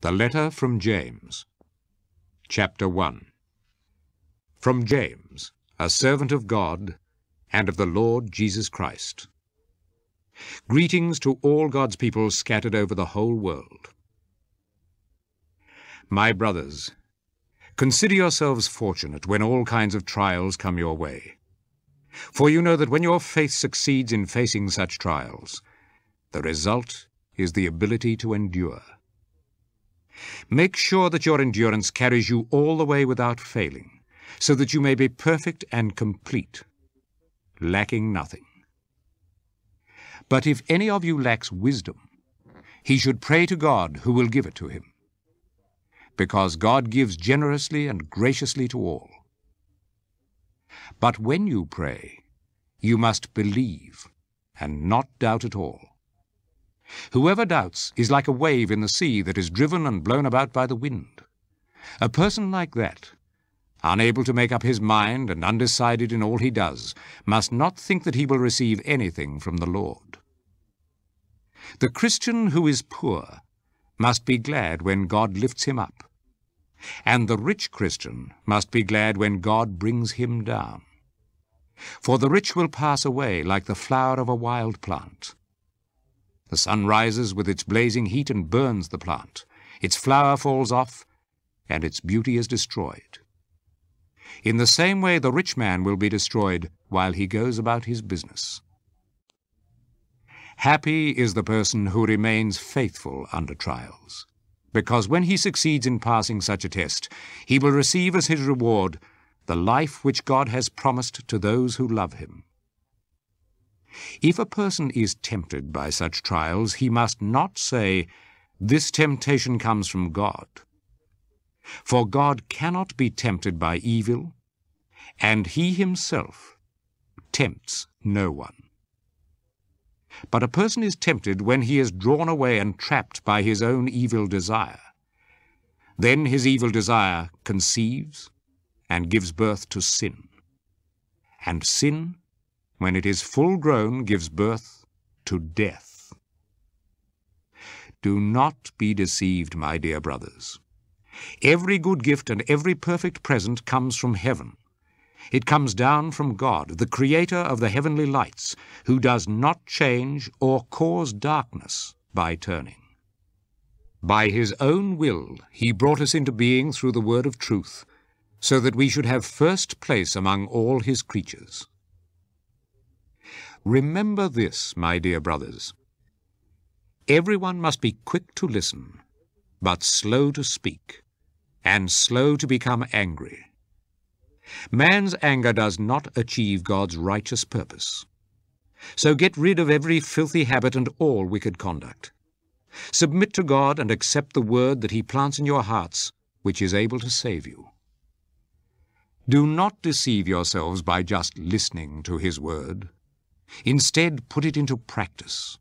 The Letter from James, Chapter 1. From James, a servant of God and of the Lord Jesus Christ. Greetings to all God's people scattered over the whole world. My brothers, consider yourselves fortunate when all kinds of trials come your way. For you know that when your faith succeeds in facing such trials, the result is the ability to endure. Make sure that your endurance carries you all the way without failing, so that you may be perfect and complete, lacking nothing. But if any of you lacks wisdom, he should pray to God, who will give it to him, because God gives generously and graciously to all. But when you pray, you must believe and not doubt at all. Whoever doubts is like a wave in the sea that is driven and blown about by the wind. A person like that, unable to make up his mind and undecided in all he does, must not think that he will receive anything from the Lord. The Christian who is poor must be glad when God lifts him up, and the rich Christian must be glad when God brings him down. For the rich will pass away like the flower of a wild plant. The sun rises with its blazing heat and burns the plant. Its flower falls off, and its beauty is destroyed. In the same way the rich man will be destroyed while he goes about his business. Happy is the person who remains faithful under trials, because when he succeeds in passing such a test, he will receive as his reward the life which God has promised to those who love him. If a person is tempted by such trials, he must not say, "This temptation comes from God." For God cannot be tempted by evil, and he himself tempts no one. But a person is tempted when he is drawn away and trapped by his own evil desire. Then his evil desire conceives and gives birth to sin. And sin, when it is full grown, gives birth to death. Do not be deceived, my dear brothers. Every good gift and every perfect present comes from heaven. It comes down from God, the Creator of the heavenly lights, who does not change or cause darkness by turning. By his own will he brought us into being through the word of truth, so that we should have first place among all his creatures. Remember this, my dear brothers. Everyone must be quick to listen, but slow to speak, and slow to become angry. Man's anger does not achieve God's righteous purpose. So get rid of every filthy habit and all wicked conduct. Submit to God and accept the word that he plants in your hearts, which is able to save you. Do not deceive yourselves by just listening to his word. Instead, put it into practice.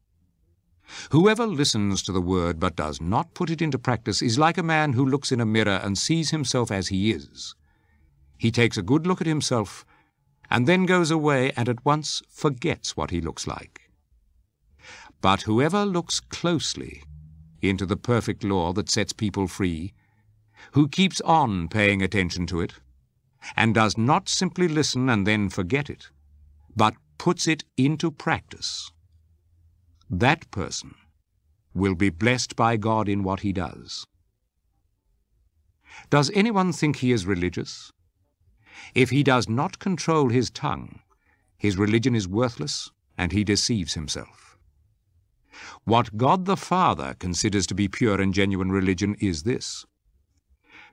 Whoever listens to the word but does not put it into practice is like a man who looks in a mirror and sees himself as he is. He takes a good look at himself and then goes away and at once forgets what he looks like. But whoever looks closely into the perfect law that sets people free, who keeps on paying attention to it, and does not simply listen and then forget it, but puts it into practice, that person will be blessed by God in what he does. Does anyone think he is religious? If he does not control his tongue, his religion is worthless and he deceives himself. What God the Father considers to be pure and genuine religion is this: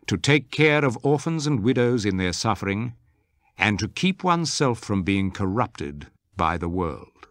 to take care of orphans and widows in their suffering, and to keep oneself from being corrupted by the world.